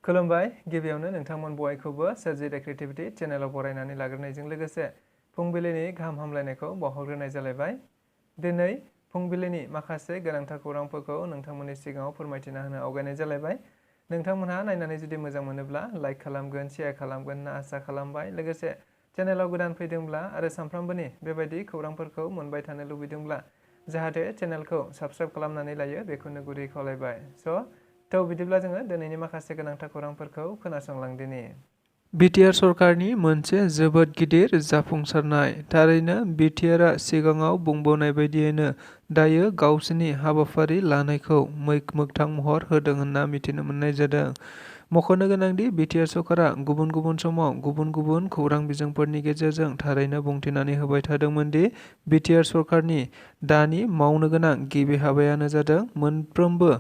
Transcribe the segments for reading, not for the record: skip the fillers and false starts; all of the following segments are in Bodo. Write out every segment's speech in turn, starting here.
खुलुमबाय गिबियावनो नोंथांमोन बयखौबो swrjithecreativity चेनेलाव बरायनानै लाग्रोनायजों लोगोसे फुंबिलिनि गाहाम हामलायनायखौ बावहरग्रोनाय जालायबाय। दिनै फुंबिलिनि माखासे गोनांथार खौरांफोरखौ नोंथांमोननि सिगाङाव फोरमायथिना होनो आवगायनाय जालायबाय। नोंथांमोनहा नायनानै जुदि मोजां मोनोब्ला लाइक खालामगोन, शेयार खालामगोन होनना आसा खालामबाय। लोगोसे चेनेलाव गोदान फैदोंब्ला आरो सानफ्रामबोनि बेबायदि खौरांफोरखौ मोनबाय थानो लुबैदोंब्ला जाहाथे चेनेलखौ साबस्क्राइब खालामनानै लायो बेखौनो गुरै खावलायबाय। थ' बिदिब्ला जोङो दिनैनि माखासे गोनांथार खौरांफोरखौ खोनासंलांदिनि। बिटिआर सरकारनि मोनसे जोबोद गिदिर जाफुंसारनाय। थारैनो बिटिआरआ सिगाङाव बुंबोनाय बायदियैनो दायो गावसोरनि हाबाफारि लानायखौ मोगथां महर होदों होनना मिथिनो मोननाय जादों। मख'नो गोनांदि बिटिआर सरकारा गुबुन गुबुन समाव गुबुन गुबुन खौरां बिजोंफोरनि गेजेरजों थारैनो बुंथिनानै होबाय थादोंमोन दि बिटिआर सरकारनि दानि मावनो गोनां गिबि हाबायानो जादों मोनफ्रोमबो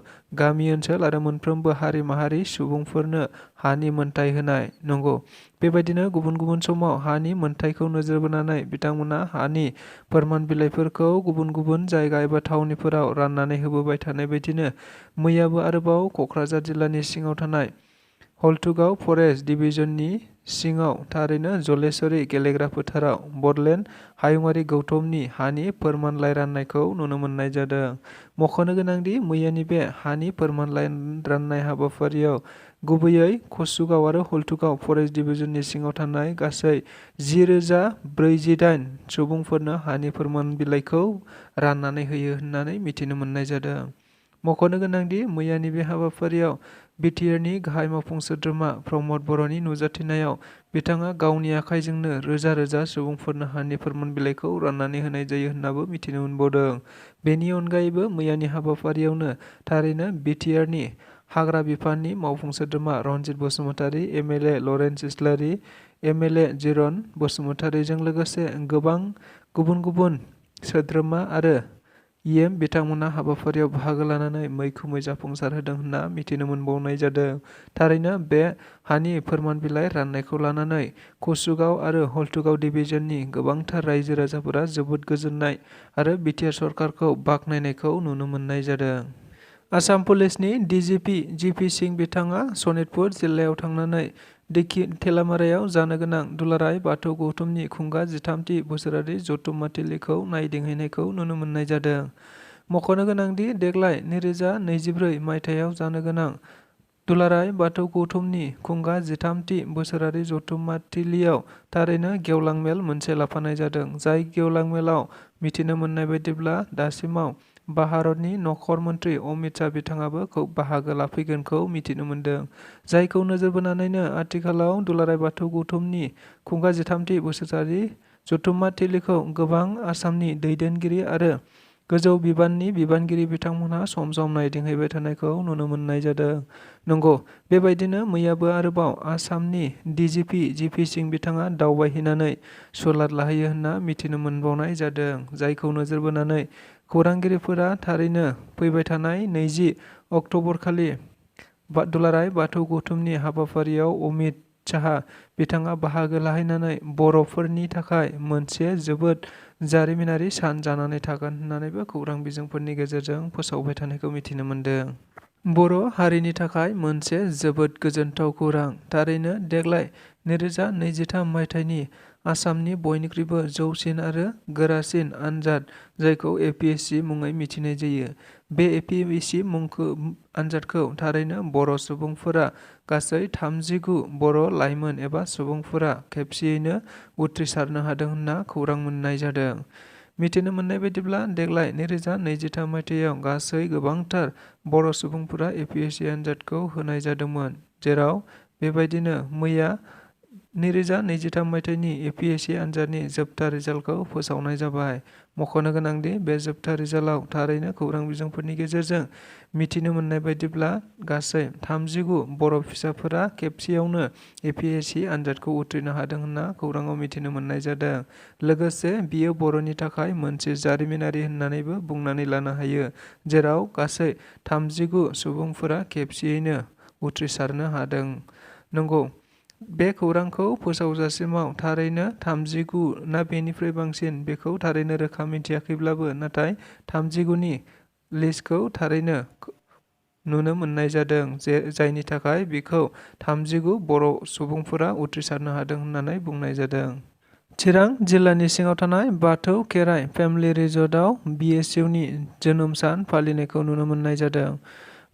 गामि ओनसोल आरो मोनफ्रोमबो हारि माहारि सुबुंफोरनो हानि मोनथाय होनाय। नंगौ, बेबायदिनो गुबुन गुबुन समाव हानि मोनथायखौ नोजोर बोनानै बिथांमोना हानि फोरमान बिलाइफोरखौ गुबुन गुबुन जायगा एबा थावनिफोराव राननानै होबोबाय थानाय बायदिनो मैयाबो आरोबाव क'क्राझार जिल्लानि सिङाव थानाय हल्टुगाव फरेस्ट डिभिजननि सिङाव थारैनो जलेश्वरी गेलेग्रा फोथाराव बड'लेण्ड हायुङारि गौथुमनि हानि फोरमानलाइ राननायखौ नुनो मोननाय जादों। मख'नो गोनांदि मैयानि बे हानि फोरमानलाइ राननाय हाबाफारियाव गुबैयै कसुगाव आरो हल्टुगाव फरेस्ट डिभिजननि सिङाव थानाय गासै 10,048 सुबुंफोरनो हानि फोरमान बिलाइखौ राननानै होयो होननानै मिथिनो मोननाय जादों। मख'नो गोनांदि मैयानि बे हाबाफारियाव बिटिआरनि गाहाय मावफुं सोद्रोमा प्रमद बर'नि नुजाथिनायाव बिथाङा गावनि आखाइजोंनो रोजा रोजा सुबुंफोरनो हानि फोरमान बिलाइखौ राननानै होनाय जायो होननाबो मिथिनो मोनबावदों। बेनि अनगायैबो मैयानि हाबाफारियावनो थारैनो बिटिआरनि हाग्रा बिफाननि मावफुं सोद्रोमा रनजित बसुमतारी, एमएलए लरेन्स इस्लारि, एमएलए जिरन बसुमतारीजों लोगोसे गोबां गुबुन गुबुन सोद्रोमा आरो इएम बिथांमोना हाबाफारियाव बाहागो लानानै मैखोमै जाफुंसार होदों होनना मिथिनो मोनबावनाय जादों। थारैनो बे हानि फोरमान बिलाइ राननायखौ लानानै कसुगाव आरो हल्टुगाव डिभिजननि गोबांथार रायजो राजाफोरा जोबोद गोजोननाय आरो बिटिआर सरकारखौ बाख्नायनायखौ नुनो मोननाय जादों। आसाम पुलिसनि डिजिपि जिपि सिंह बिथाङा सनितपुर जिल्लायाव थांनानै थेलामारायाव जानो गोनां दुलाराय बाथौ गौथुमनि खुंगा 13थि बोसोरारि जथुम्माथिलिखौ नायदिंहैनायखौ नुनो मोननाय जादों। मख'नो गोनांदि देग्लाय 2024 मायथाइयाव जानो गोनां दुलाराय बाथौ गौथुमनि खुंगा 13थि बोसोरारि जथुम्माथिलियाव थारैनो गेवलां मेल मोनसे लाफानाय जादों। जाय गेवलां मेलाव मिथिनो मोननाय बायदिब्ला दासिमाव भारतनि नखर मन्त्रि अमित शाह बिथाङाबो बाहागो लाफैगोनखौ मिथिनो मोनदों। जायखौ नोजोर बोनानैनो आथिखालाव दुलाराय बाथौ गौथुमनि खुंगा 13थि बोसोरारि जथुम्माथिलिखौ गोबां आसामनि दैदेनगिरि आरो गोजौ बिबाननि बिबानगिरि बिथांमोनहा सम सम नायदिंहैबाय थानायखौ नुनो मोननाय जादों। नंगौ, बेबायदिनो मैयाबो आरोबाव आसामनि डिजिपि जिपि सिंह बिथाङा दावबायहैनानै सुलाद लाहैयो होनना मिथिनो मोनबावनाय जादों। जायखौ नोजोर बोनानै खौरांगिरिफोरा थारैनो फैबाय थानाय 20 अक्ट'बरखालि दुलाराय बाथौ गौथुमनि हाबाफारियाव अमित शाह बिथाङा बाहागो लाहैनानै बर'फोरनि थाखाय मोनसे जोबोद जारिमिनारि सान जानानै थागोन होननानैबो खौरां बिजोंफोरनि गेजेरजों फोसावबाय थानायखौ मिथिनो मोनदों। बर' हारिनि थाखाय मोनसे जोबोद गोजोनथाव खौरां। थारैनो देग्लाय 2023 मायथाइनि आसामनि बयनिख्रुइबो जौसिन आरो गोरासिन आनजाद जायखौ APSC मुङै मिथिनाय जायो। बे APSC आनजादखौ थारैनो बर' सुबुंफोरा गासै 39 बर' लाइमोन एबा सुबुंफोरा खेबसेयैनो उथ्रिसारनो हादों होनना खौरां मोननाय जादों। मिथिनो मोननाय बायदिब्ला देग्लाय 2023 मायथाइयाव गासै गोबांथार बर' सुबुंफोरा APSC आनजादखौ होनाय जादोंमोन। जेराव बेबायदिनो मैया 2023 मायथाइनि APSC आनजादनि जोबथा रिजाल्टखौ फोसावनाय जाबाय। मख'नो गोनांदि बे जोबथा रिजाल्टआव थारैनो खौरां बिजोंफोरनि गेजेरजों मिथिनो मोननाय बायदिब्ला गासै 39 बर' फिसाफोरा खेबसेयावनो APSC आनजादखौ उथ्रिनो हादों होनना खौराङाव मिथिनो मोननाय जादों। लोगोसे बियो बर'नि थाखाय मोनसे जारिमिनारि होननानैबो बुंनानै लानो हायो। जेराव गासै 39 सुबुंफोरा खेबसेयैनो उथ्रिसारनो हादों। नंगौ, बे खौरांखौ फोसावजासिमाव थारैनो 39 ना बेनिफ्राय बांसिन बेखौ थारैनो रोखा मिथियाखैब्लाबो नाथाय 39 नि लिस्टखौ थारैनो नुनो मोननाय जादों जायनि थाखाय बिखौ 39 बर' सुबुंफोरा उथ्रिसारनो हादों होननानै बुंनाय जादों। चिरां जिल्लानि सिङाव थानाय बाथौ खेराइ फेमिलि रिजर्टआव BSUनि जोनोम सान फालिनायखौ नुनो मोननाय जादों।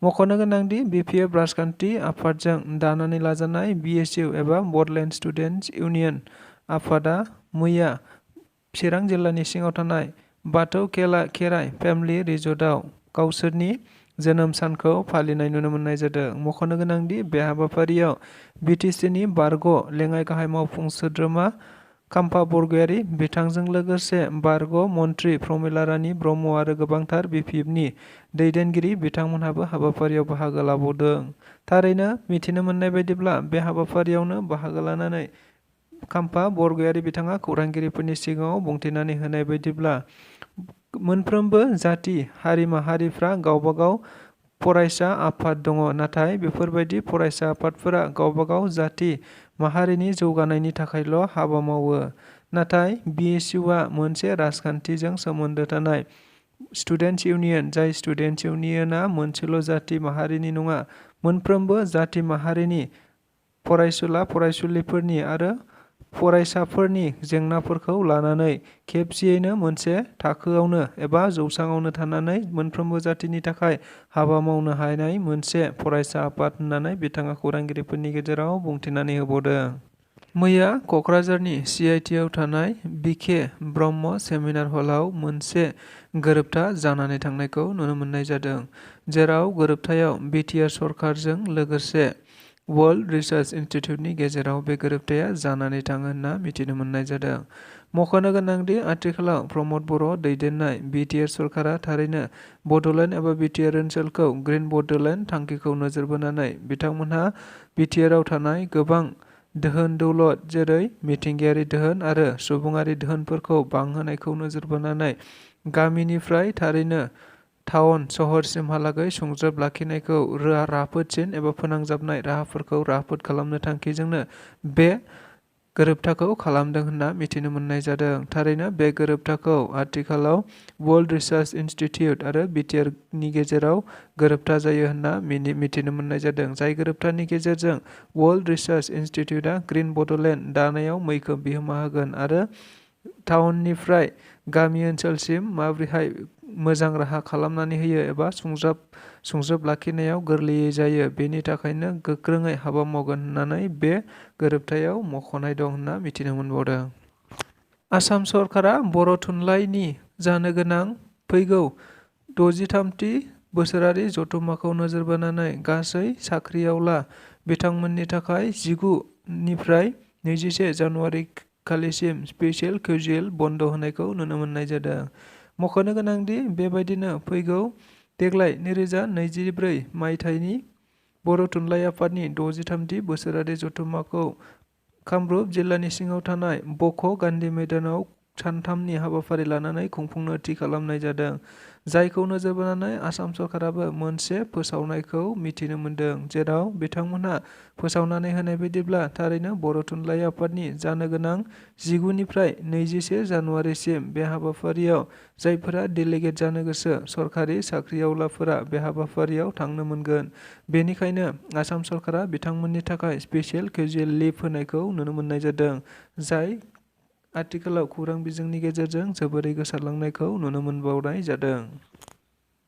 मख'नो गोनांदि BPF राजखान्थि आफादजों दानानै लाजानाय BSU एबा बड'लेण्ड स्टुडेन्टस इउनियन आफादा मैया चिरां जिल्लानि सिङाव थानाय बाथौ खेराइ फेमिलि रिजर्टआव गावसोरनि जोनोम सानखौ फालिनाय नुनो मोननाय जादों। मख'नो गोनांदि बे हाबाफारियाव BTCनि बारग' लेङाइ गाहाय मावफुं सोद्रोमा खाम्फा बरगयारी बिथांजों लोगोसे बारग' मन्त्रि प्रमिला रानी ब्रह्म आरो गोबांथार BPFनि दैदेनगिरि बिथांमोनहाबो हाबाफारियाव बाहागो लाबावदों। थारैनो मिथिनो मोननाय बायदिब्ला बे हाबाफारियावनो बाहागो लानानै खाम्फा बरगयारी बिथाङा खौरांगिरिफोरनि सिगाङाव बुंथिनानै होनाय बायदिब्ला मोनफ्रोमबो जाथि हारि माहारिफ्रा गावबागाव फरायसा आफाद दङ, नाथाय बेफोरबायदि फरायसा आफादफोरा गावबागाव जाथि माहारिनि जौगानायनि थाखायल' हाबा मावो। नाथाय BSUआ मोनसे राजखान्थिजों सोमोन्दो थानाय स्टुडेन्टस इउनियन, जाय स्टुडेन्टस इउनियना मोनसेल' जाथि माहारिनि नङा, मोनफ्रोमबो जाथि माहारिनि फरायसुला फरायसुलिफोरनि आरो फरायसाफोरनि जेंनाफोरखौ लानानै खेबसेयैनो मोनसे थाखोआवनो एबा जौसाङावनो थानानै मोनफ्रोमबो जातिनि थाखाय हाबा मावनो हानाय मोनसे फरायसा आफाद होननानै बिथाङा खौरांगिरिफोरनि गेजेराव बुंथिनानै होबावदों। मैया क'क्राझारनि CITआव थानाय बिके ब्रह्म सेमिनार हलाव मोनसे गोरोबथा जानानै थांनायखौ नुनो मोननाय जादों, जेराव गोरोबथायाव BTR सरकारजों लोगोसे वर्ल्ड रिसार्च इनस्टिट्यूटनि गेजेराव बे गोरोबथाया जानानै थाङो होनना मिथिनो मोननाय जादों। मख'नो गोनांदि आथिखालाव प्रमद बर' दैदेननाय BTR सरकारा थारैनो बड'लेण्ड एबा BTR ओनसोलखौ ग्रीन बड'लेण्ड थांखिखौ नोजोर बोनानै बिथांमोनहा BTRआव थानाय गोबां दोहोन दौलत जेरै मिथिंगायारि दोहोन आरो सुबुङारि दोहोनफोरखौ बांहोनायखौ नोजोर बोनानै गामिनिफ्राय थारैनो टाउन सहरसिमहालागै सुंज्रोब लाखिनायखौ राफोदसिन एबा फोनांजाबनाय राहाफोरखौ राफोद खालामनो थांखिजोंनो बे गोरोबथाखौ खालामदों होनना मिथिनो मोननाय जादों। थारैनो बे गोरोबथाखौ आथिखालाव वर्ल्ड रिसार्च इनस्टिट्यूट आरो BTRनि गेजेराव गोरोबथा जायो होनना मिथिनो मोननाय जादों, जाय गोरोबथानि गेजेरजों वर्ल्ड रिसार्च इनस्टिट्यूटआ ग्रीन बड'लेण्ड दानायाव मैखोम बिहोमा होगोन आरो टाउननिफ्राय गामि ओनसोलसिम माबोरैहाय मोजां राहा खालामनानै होयो एबा सुंज्रोब लाखिनायाव गोरलैयै जायो, बेनि थाखायनो गोख्रोङै हाबा मावगोन होननानै बे गोरोबथायाव मख'नाय दं होनना मिथिनो मोनबावदों। आसाम सरकारा बर' थुनलाइनि जानो गोनां फैगौ 63थि बोसोरारि जथुम्माखौ नोजोर बोनानै गासै साख्रिआवला बिथांमोननि थाखाय 19 निफ्राय 21 जानुवारि खालिसिम स्पेसियेल केजुएल बन्द होनायखौ नुनो मोननाय जादों। मख'नो गोनांदि बेबायदिनो फैगौ देग्लाय 2024 मायथाइनि बर' थुनलाइ आफादनि 63थि बोसोरारि जथुम्माखौ कामरुप जिल्लानि सिङाव थानाय बक' गान्धी मैदानाव सानथामनि हाबाफारि लानानै खुंफुंनो थि खालामनाय जादों, जायखौ नोजोर बोनानै आसाम सरकाराबो मोनसे फोसावनायखौ मिथिनो मोनदों, जेराव बिथांमोनहा फोसावनानै होनाय बायदिब्ला थारैनो बर' थुनलाइ आफादनि जानो गोनां 19 निफ्राय 21 जानुवारिसिम बे हाबाफारियाव जायफोरा डेलिगेट जानो गोसो सरकारि साख्रिआवलाफोरा बे हाबाफारियाव थांनो मोनगोन। बेनिखायनो आसाम सरकारा बिथांमोननि थाखाय स्पेसियेल केजुएल लिभ होनायखौ नुनो मोननाय जादों, जाय आथिखालाव खौरां बिजोंनि गेजेरजों जोबोरै गोसारलांनायखौ नुनो मोनबावनाय जादों।